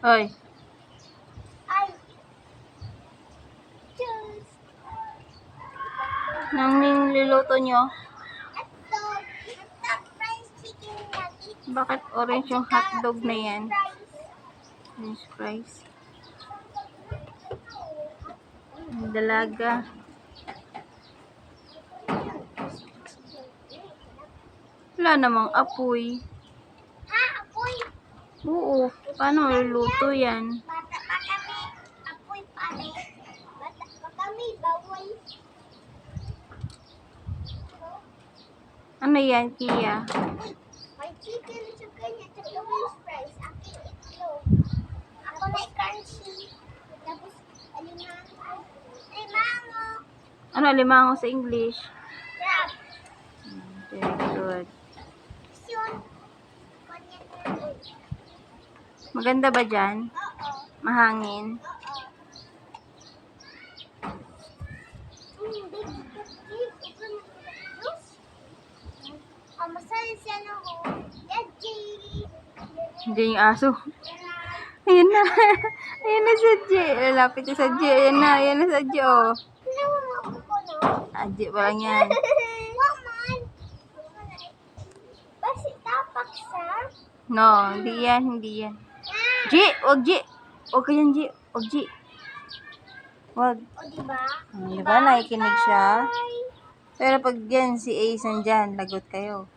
Hoy. Ay. Cheers. Nang niluluto nyo? Ito fries chicken nugget. Bakit orange yung hotdog na yan? French fries. Dalaga. Wala namang apoy. Ha? Apoy? Oo. Paano luluto yan? Bata pa kami. Apoy pa rin. Bata pa kami. Bawal. Ano yan, Kia? May chicken sa kanya. Tsaka french fries. Aking itlog. Ako na crunchy. Tapos alimango. Alimango. Ano limango sa English? Crab. Very good. Yun. Kanya na. Maganda ba dyan? Oo. Mahangin? Big. Masaya siya na ho. Yadji. Hindi yung aso. Ayan na. Ayan na sa G. Lapit na sa G. Ayan na. Ayan na sa G. Oh. Ano mo ako ko no? G pa lang yan. Waman. Basi tapak sa. No, hindi yan. Hindi yan. G! Wag G! Wag ka yan G. Wag G. Wag. O diba? Diba? Nakikinig siya. Pero pag yan si Ace nandyan, lagot kayo.